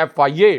FIA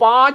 5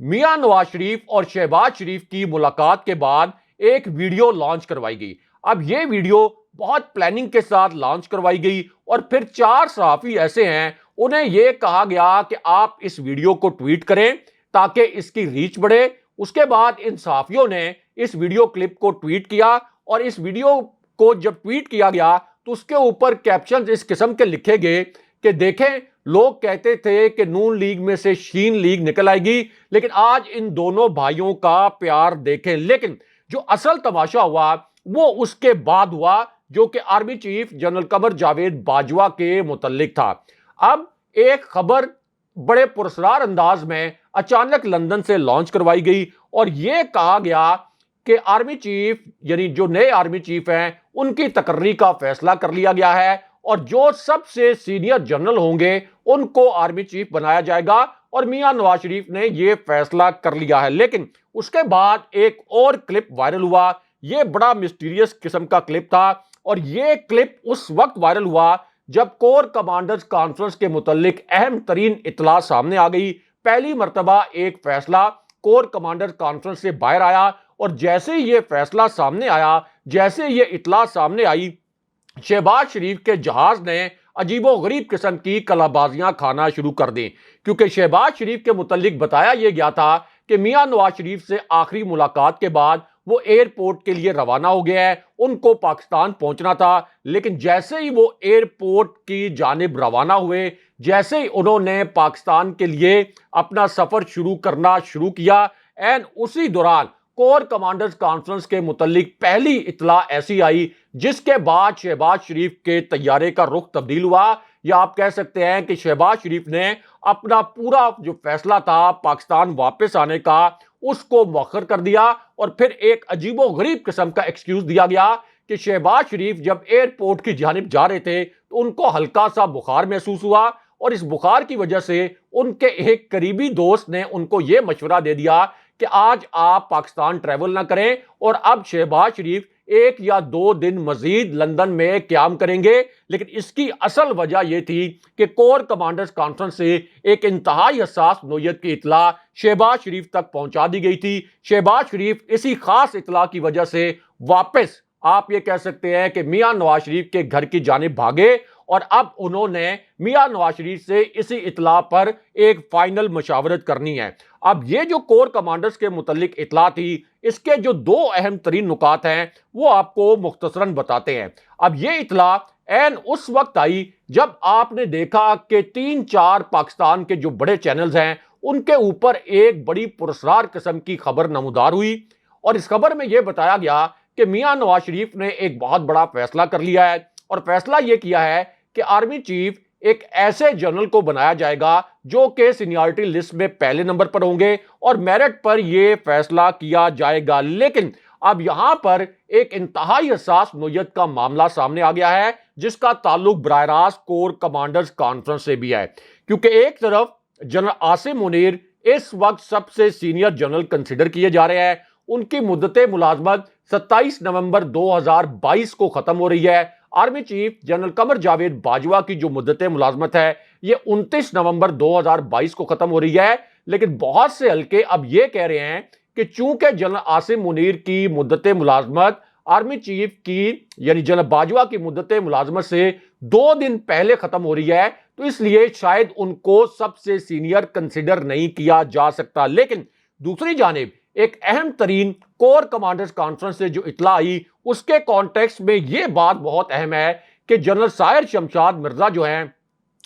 Mian Nawaz Sharif اور شہباز شریف کی ملاقات کے بعد ایک ویڈیو لانچ کروائی گئی۔ اب یہ ویڈیو بہت پلاننگ کے ساتھ لانچ کروائی گئی اور پھر 4 صحافی ایسے ہیں، انہیں یہ کہا گیا کہ آپ اس ویڈیو کو ٹویٹ کریں تاکہ اس کی ریچ بڑھے۔ اس کے بعد ان صحافیوں نے اس ویڈیو کلپ کو ٹویٹ کیا اور اس ویڈیو کو جب ٹویٹ کیا گیا تو اس کے اوپر کیپشنز اس قسم کے لکھے گئے کہ دیکھیں، لوگ کہتے تھے کہ نون لیگ میں سے شین لیگ نکل آئے گی، لیکن آج ان دونوں بھائیوں کا پیار دیکھیں۔ لیکن جو اصل تماشا ہوا وہ اس کے بعد ہوا، جو کہ army chief general Qamar Javed Bajwa کے متعلق تھا۔ اب ایک خبر بڑے پراسرار انداز میں اچانک لندن سے لانچ کروائی گئی اور یہ کہا گیا کہ آرمی چیف، یعنی جو نئے آرمی چیف ہیں، ان کی تقرری کا فیصلہ کر لیا گیا ہے اور جو سب سے سینئر جنرل ہوں گے ان کو آرمی چیف بنایا جائے گا، اور میاں نواز شریف نے یہ فیصلہ کر لیا ہے۔ لیکن اس کے بعد ایک اور کلپ وائرل ہوا، یہ بڑا مسٹیریس قسم کا کلپ تھا، اور یہ کلپ اس وقت وائرل ہوا جب کور کمانڈرز کانفرنس کے متعلق اہم ترین اطلاع سامنے آ گئی۔ پہلی مرتبہ ایک فیصلہ کور کمانڈرز کانفرنس سے باہر آیا، اور جیسے ہی یہ فیصلہ سامنے آیا، جیسے یہ اطلاع سامنے آئی، شہباز شریف کے جہاز نے عجیب و غریب قسم کی کلابازیاں کھانا شروع کر دیں، کیونکہ شہباز شریف کے متعلق بتایا یہ گیا تھا کہ میاں نواز شریف سے آخری ملاقات کے بعد وہ ایئرپورٹ کے لیے روانہ ہو گیا ہے، ان کو پاکستان پہنچنا تھا۔ لیکن جیسے ہی وہ ایئرپورٹ کی جانب روانہ ہوئے، جیسے ہی انہوں نے پاکستان کے لیے اپنا سفر شروع کرنا شروع کیا، اسی دوران کور کمانڈرز کانفرنس کے متعلق پہلی اطلاع ایسی آئی جس کے بعد شہباز شریف کے طیارے کا رخ تبدیل ہوا، یا آپ کہہ سکتے ہیں کہ شہباز شریف نے اپنا پورا جو فیصلہ تھا پاکستان واپس آنے کا اس کو مؤخر کر دیا، اور پھر ایک عجیب و غریب قسم کا ایکسکیوز دیا گیا کہ شہباز شریف جب ایئرپورٹ کی جانب جا رہے تھے تو ان کو ہلکا سا بخار محسوس ہوا، اور اس بخار کی وجہ سے ان کے ایک قریبی دوست نے ان کو یہ مشورہ دے دیا کہ آج آپ پاکستان ٹریول نہ کریں، اور اب شہباز شریف 1 یا 2 دن مزید لندن میں قیام کریں گے۔ لیکن اس کی اصل وجہ یہ تھی کہ کور کمانڈرز کانفرنس سے ایک انتہائی حساس نوعیت کی اطلاع شہباز شریف تک پہنچا دی گئی تھی۔ شہباز شریف اسی خاص اطلاع کی وجہ سے واپس آپ یہ کہہ سکتے ہیں کہ میاں نواز شریف کے گھر کی جانب بھاگے، اور اب انہوں نے میاں نواز شریف سے اسی اطلاع پر ایک فائنل مشاورت کرنی ہے۔ اب یہ جو کور کمانڈرز کے متعلق اطلاع تھی، اس کے جو 2 اہم ترین نکات ہیں وہ آپ کو مختصراً بتاتے ہیں۔ اب یہ اطلاع اس وقت آئی جب آپ نے دیکھا کہ 3-4 پاکستان کے جو بڑے چینلز ہیں ان کے اوپر ایک بڑی پراسرار قسم کی خبر نمودار ہوئی، اور اس خبر میں یہ بتایا گیا کہ میاں نواز شریف نے ایک بہت بڑا فیصلہ کر لیا ہے، اور فیصلہ یہ کیا ہے کہ آرمی چیف ایک ایسے جنرل کو بنایا جائے گا جو کہ سینیارٹی لسٹ میں پہلے نمبر پر ہوں گے، اور میرٹ پر یہ فیصلہ کیا جائے گا۔ لیکن اب یہاں پر ایک انتہائی حساس نوعیت کا معاملہ سامنے آ گیا ہے جس کا تعلق براہ راست کور کمانڈرز کانفرنس سے بھی ہے، کیونکہ ایک طرف جنرل عاصم منیر اس وقت سب سے سینئر جنرل کنسیڈر کیے جا رہے ہیں، ان کی مدت ملازمت 27 نومبر 2022 کو ختم ہو رہی ہے۔ Army chief general Qamar Javed Bajwa کی جو مدت ملازمت ہے یہ 29 نومبر 2022 کو ختم ہو رہی ہے، لیکن بہت سے حلقے اب یہ کہہ رہے ہیں کہ چونکہ جنرل عاصم منیر کی مدت ملازمت آرمی چیف کی یعنی جنرل باجوہ کی مدت ملازمت سے 2 دن پہلے ختم ہو رہی ہے، تو اس لیے شاید ان کو سب سے سینئر کنسیڈر نہیں کیا جا سکتا۔ لیکن دوسری جانب ایک اہم ترین کور کمانڈرز کانفرنس سے جو اطلاع آئی اس کے کانٹیکسٹ میں یہ بات بہت اہم ہے کہ جنرل ساحر شمشاد مرزا جو ہیں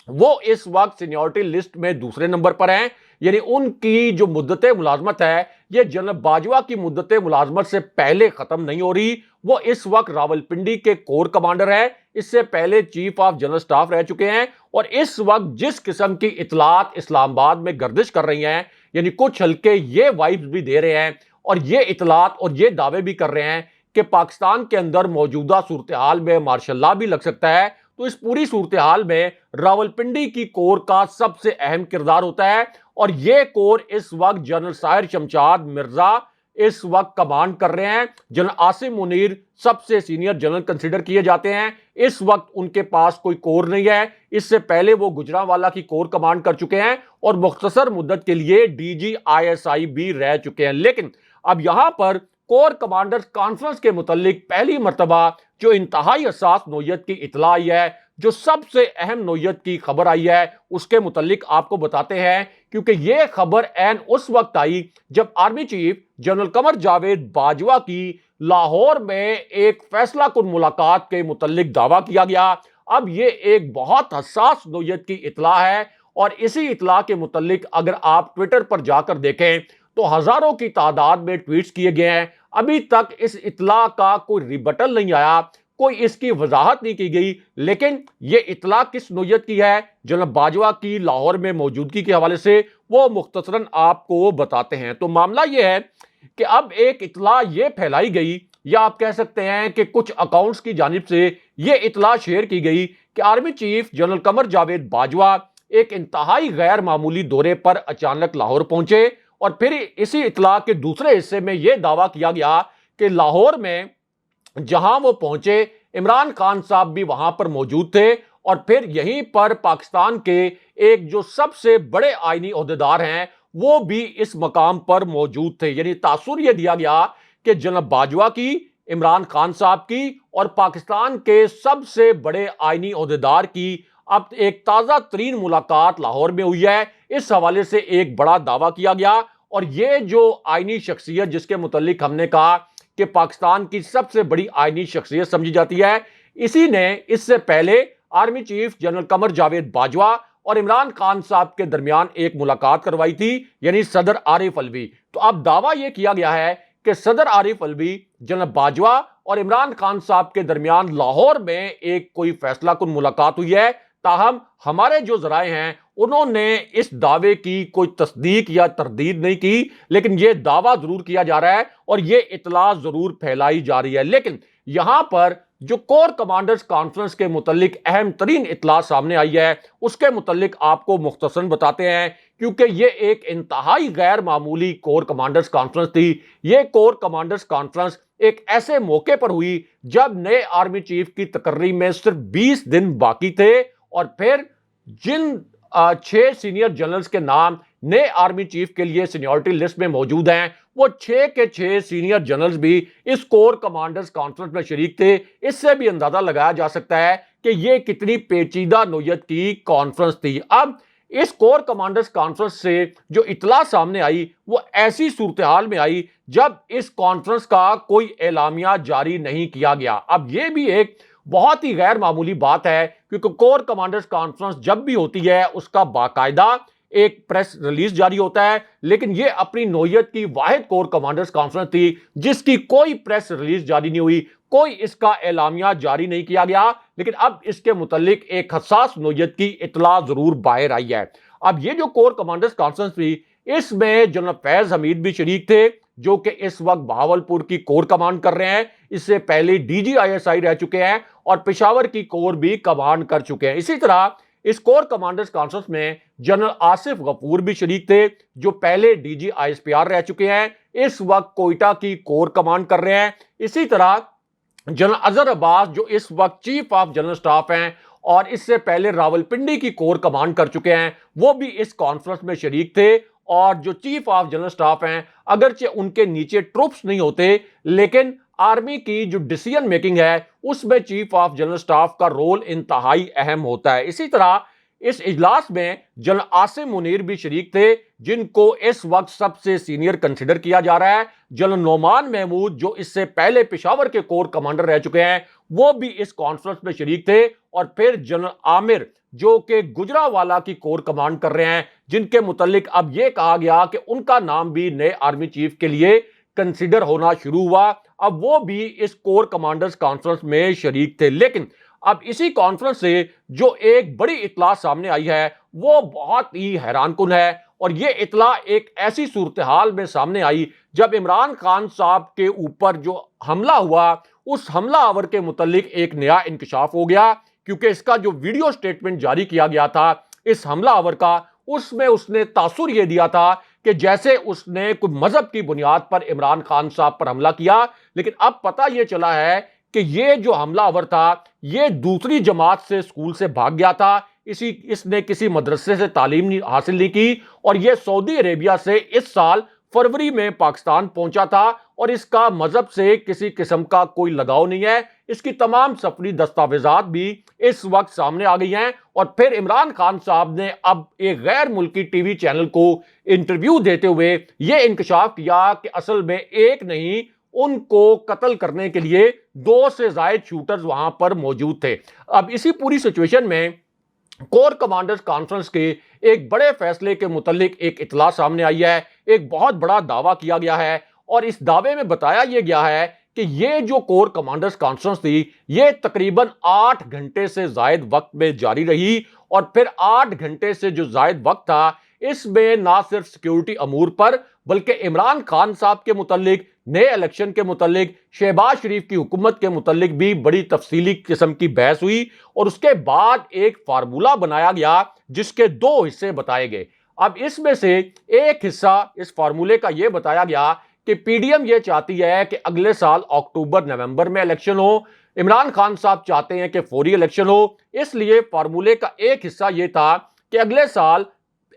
وہ اس وقت سینیورٹی لسٹ میں دوسرے نمبر پر ہیں، یعنی ان کی جو مدت ملازمت ہے یہ جنرل باجوہ کی مدت ملازمت سے پہلے ختم نہیں ہو رہی۔ وہ اس وقت راولپنڈی کے کور کمانڈر ہیں، اس سے پہلے چیف آف جنرل سٹاف رہ چکے ہیں، اور اس وقت جس قسم کی اطلاعات اسلام آباد میں گردش کر رہی ہیں، یعنی کچھ حلقے یہ وائبز بھی دے رہے ہیں اور یہ اطلاعات اور یہ دعوے بھی کر رہے ہیں کہ پاکستان کے اندر موجودہ صورتحال میں مارشل لا بھی لگ سکتا ہے، تو اس پوری صورتحال میں راولپنڈی کی کور کا سب سے اہم کردار ہوتا ہے، اور یہ کور اس وقت جنرل ساحر شمشاد مرزا اس وقت کمانڈ کر رہے ہیں۔ جنرل عاصم منیر سب سے سینئر جنرل کنسیڈر کیے جاتے ہیں۔ اس وقت ان کے پاس کوئی کور نہیں ہے، اس سے پہلے وہ گجرانوالہ کی کور کمانڈ کر چکے ہیں اور مختصر مدت کے لیے DGISI بھی رہ چکے ہیں۔ لیکن اب یہاں پر کور کمانڈرز کانفرنس کے متعلق پہلی مرتبہ جو انتہائی حساس نوعیت کی اطلاع آئی ہے، جو سب سے اہم نوعیت کی خبر آئی ہے، اس کے متعلق آپ کو بتاتے ہیں، کیونکہ یہ خبر عین اس وقت آئی جب army chief general Qamar Javed Bajwa کی لاہور میں ایک فیصلہ کن ملاقات کے متعلق دعویٰ کیا گیا۔ اب یہ ایک بہت حساس نوعیت کی اطلاع ہے اور اسی اطلاع کے متعلق اگر آپ ٹویٹر پر جا کر دیکھیں تو ہزاروں کی تعداد میں ٹویٹس کیے گئے ہیں۔ ابھی تک اس اطلاع کا کوئی ریبٹل نہیں آیا، کوئی اس کی وضاحت نہیں کی گئی، لیکن یہ اطلاع کس نوعیت کی ہے جناب باجوہ کی لاہور میں موجودگی کے حوالے سے وہ مختصراً آپ کو بتاتے ہیں۔ تو معاملہ یہ ہے کہ اب ایک اطلاع یہ پھیلائی گئی، یا آپ کہہ سکتے ہیں کہ کچھ اکاؤنٹس کی جانب سے یہ اطلاع شیئر کی گئی کہ army chief general Qamar Javed Bajwa ایک انتہائی غیر معمولی دورے پر اچانک لاہور پہنچے، اور پھر اسی اطلاع کے دوسرے حصے میں یہ دعویٰ کیا گیا کہ لاہور میں جہاں وہ پہنچے عمران خان صاحب بھی وہاں پر موجود تھے، اور پھر یہیں پر پاکستان کے ایک جو سب سے بڑے آئینی عہدیدار ہیں وہ بھی اس مقام پر موجود تھے۔ یعنی تاثر یہ دیا گیا کہ جناب باجوہ کی، عمران خان صاحب کی اور پاکستان کے سب سے بڑے آئینی عہدیدار کی اب ایک تازہ ترین ملاقات لاہور میں ہوئی ہے۔ اس حوالے سے ایک بڑا دعویٰ کیا گیا، اور یہ جو آئینی شخصیت جس کے متعلق ہم نے کہا کہ پاکستان کی سب سے بڑی آئینی شخصیت سمجھی جاتی ہے، اسی نے اس سے پہلے army chief general Qamar Javed Bajwa اور عمران خان صاحب کے درمیان ایک ملاقات کروائی تھی، یعنی صدر عارف علوی۔ تو اب دعویٰ یہ کیا گیا ہے کہ صدر عارف علوی، جناب باجوہ اور عمران خان صاحب کے درمیان لاہور میں ایک کوئی فیصلہ کن ملاقات ہوئی ہے۔ تاہم ہمارے جو ذرائع ہیں انہوں نے اس دعوے کی کوئی تصدیق یا تردید نہیں کی، لیکن یہ دعویٰ ضرور کیا جا رہا ہے اور یہ اطلاع ضرور پھیلائی جا رہی ہے۔ لیکن یہاں پر جو کور کمانڈرز کانفرنس کے متعلق اہم ترین اطلاع سامنے آئی ہے اس کے متعلق آپ کو مختصراً بتاتے ہیں، کیونکہ یہ ایک انتہائی غیر معمولی کور کمانڈرز کانفرنس تھی۔ یہ کور کمانڈرز کانفرنس ایک ایسے موقع پر ہوئی جب نئے آرمی چیف کی تقرری میں صرف 20 دن باقی تھے، اور پھر جن 6 سینئر جنرلز کے نام نئے آرمی چیف کے لیے سینیورٹی لسٹ میں موجود ہیں، وہ 6 کے 6 سینئر جنرلز بھی اس کور کمانڈرز کانفرنس میں شریک تھے۔ اس سے بھی اندازہ لگایا جا سکتا ہے کہ یہ کتنی پیچیدہ نوعیت کی کانفرنس تھی۔ اب اس کور کمانڈرز کانفرنس سے جو اطلاع سامنے آئی وہ ایسی صورتحال میں آئی جب اس کانفرنس کا کوئی اعلامیہ جاری نہیں کیا گیا۔ اب یہ بھی ایک بہت ہی غیر معمولی بات ہے، کیونکہ کور کمانڈرز کانفرنس جب بھی ہوتی ہے اس کا باقاعدہ ایک پریس ریلیز جاری ہوتا ہے، لیکن یہ اپنی نوعیت کی واحد کور کمانڈرز کانفرنس تھی جس کی کوئی پریس ریلیز جاری نہیں ہوئی، کوئی اس کا اعلامیہ جاری نہیں کیا گیا۔ لیکن اب اس کے متعلق ایک حساس نوعیت کی اطلاع ضرور باہر آئی ہے۔ اب یہ جو کور کمانڈرز کانفرنس تھی اس میں جنرل فیض حمید بھی شریک تھے، جو کہ اس وقت بہاولپور کی کور کمانڈ کر رہے ہیں، اس سے پہلے DGISI رہ چکے ہیں اور پشاور کی کور بھی کمانڈ کر چکے ہیں۔ اسی طرح اس کور کمانڈرز کانفرنس میں جنرل آصف غفور بھی شریک تھے، جو پہلے DGISPR رہ چکے ہیں، اس وقت کوئٹہ کی کور کمانڈ کر رہے ہیں۔ اسی طرح جنرل اظہر عباس جو اس وقت چیف آف جنرل سٹاف ہیں اور اس سے پہلے راولپنڈی کی کور کمانڈ کر چکے ہیں، وہ بھی اس کانفرنس میں شریک تھے۔ اور جو چیف آف جنرل سٹاف ہیں اگرچہ ان کے نیچے ٹروپس نہیں ہوتے، لیکن آرمی کی جو ڈیسیژن میکنگ ہے اس میں چیف آف جنرل سٹاف کا رول انتہائی اہم ہوتا ہے۔ اسی طرح اس اجلاس میں جنرل عاصم منیر بھی شریک تھے، جن کو اس وقت سب سے سینئر کنسیڈر کیا جا رہا ہے۔ جنرل نعمان محمود جو اس سے پہلے پشاور کے کور کمانڈر رہ چکے ہیں وہ بھی اس کانفرنس میں شریک تھے، اور پھر جنرل عامر جو کہ گجرانوالہ کی کور کمانڈ کر رہے ہیں، جن کے متعلق اب یہ کہا گیا کہ ان کا نام بھی نئے آرمی چیف کے لیے کنسیڈر ہونا شروع ہوا، اب وہ بھی اس کور کمانڈرز کانفرنس میں شریک تھے۔ لیکن اب اسی کانفرنس سے جو ایک بڑی اطلاع سامنے آئی ہے وہ بہت ہی حیران کن ہے، اور یہ اطلاع ایک ایسی صورتحال میں سامنے آئی جب عمران خان صاحب کے اوپر جو حملہ ہوا اس حملہ آور کے متعلق ایک نیا انکشاف ہو گیا، کیونکہ اس کا جو ویڈیو سٹیٹمنٹ جاری کیا گیا تھا اس حملہ آور کا، اس میں اس نے تاثر یہ دیا تھا کہ جیسے اس نے کوئی مذہب کی بنیاد پر عمران خان صاحب پر حملہ کیا، لیکن اب پتہ یہ چلا ہے کہ یہ جو حملہ آور تھا یہ دوسری جماعت سے اسکول سے بھاگ گیا تھا، اس نے کسی مدرسے سے تعلیم حاصل نہیں کی اور یہ سعودی عربیہ سے اس سال فروری میں پاکستان پہنچا تھا اور اس کا مذہب سے کسی قسم کا کوئی لگاؤ نہیں ہے۔ اس کی تمام سفری دستاویزات بھی اس وقت سامنے آ گئی ہیں اور پھر عمران خان صاحب نے اب ایک غیر ملکی ٹی وی چینل کو انٹرویو دیتے ہوئے یہ انکشاف کیا کہ اصل میں ایک نہیں، ان کو قتل کرنے کے لیے 2 سے زائد شوٹرز وہاں پر موجود تھے۔ اب اسی پوری سچویشن میں کور کمانڈرز کانفرنس کے ایک بڑے فیصلے کے متعلق ایک اطلاع سامنے آئی ہے، ایک بہت بڑا دعویٰ کیا گیا ہے اور اس دعوے میں بتایا یہ گیا ہے کہ یہ جو کور کمانڈرز کانفرنس تھی یہ تقریباً 8 گھنٹے سے زائد وقت میں جاری رہی اور پھر 8 گھنٹے سے جو زائد وقت تھا اس میں نہ صرف سیکیورٹی امور پر بلکہ عمران خان صاحب کے متعلق، نئے الیکشن کے متعلق، شہباز شریف کی حکومت کے متعلق بھی بڑی تفصیلی قسم کی بحث ہوئی اور اس کے بعد ایک فارمولہ بنایا گیا جس کے 2 حصے بتائے گئے۔ اب اس میں سے ایک حصہ اس فارمولے کا یہ بتایا گیا کہ پی ڈی ایم یہ چاہتی ہے کہ اگلے سال اکتوبر نومبر میں الیکشن ہو، عمران خان صاحب چاہتے ہیں کہ فوری الیکشن ہو، اس لیے فارمولے کا ایک حصہ یہ تھا کہ اگلے سال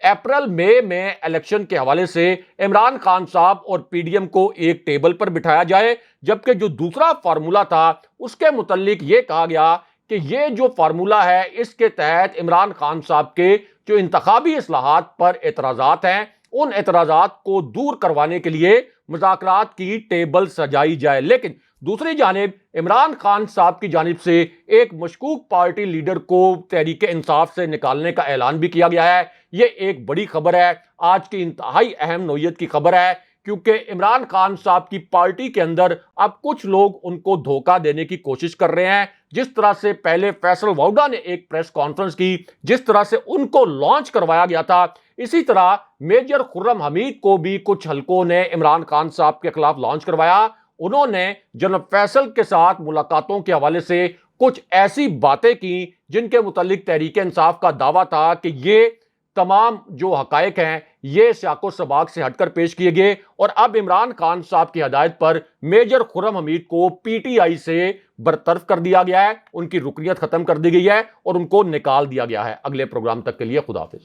اپریل مئی میں الیکشن کے حوالے سے عمران خان صاحب اور پی ڈی ایم کو ایک ٹیبل پر بٹھایا جائے، جبکہ جو دوسرا فارمولہ تھا اس کے متعلق یہ کہا گیا کہ یہ جو فارمولہ ہے اس کے تحت عمران خان صاحب کے جو انتخابی اصلاحات پر اعتراضات ہیں ان اعتراضات کو دور کروانے کے لیے مذاکرات کی ٹیبل سجائی جائے۔ لیکن دوسری جانب عمران خان صاحب کی جانب سے ایک مشکوک پارٹی لیڈر کو تحریک انصاف سے نکالنے کا اعلان بھی کیا گیا ہے۔ یہ ایک بڑی خبر ہے، آج کی انتہائی اہم نوعیت کی خبر ہے، کیونکہ عمران خان صاحب کی پارٹی کے اندر اب کچھ لوگ ان کو دھوکہ دینے کی کوشش کر رہے ہیں۔ جس طرح سے پہلے فیصل ووڈا نے ایک پریس کانفرنس کی، جس طرح سے ان کو لانچ کروایا گیا تھا، اسی طرح میجر خرم حمید کو بھی کچھ حلقوں نے عمران خان صاحب کے خلاف لانچ کروایا۔ انہوں نے جنرل فیصل کے ساتھ ملاقاتوں کے حوالے سے کچھ ایسی باتیں کی جن کے متعلق تحریک انصاف کا دعویٰ تھا کہ یہ تمام جو حقائق ہیں یہ سیاق و سباق سے ہٹ کر پیش کیے گئے اور اب عمران خان صاحب کی ہدایت پر میجر خرم حمید کو پی ٹی آئی سے برطرف کر دیا گیا ہے، ان کی رکنیت ختم کر دی گئی ہے اور ان کو نکال دیا گیا ہے۔ اگلے پروگرام تک کے لیے خدا حافظ۔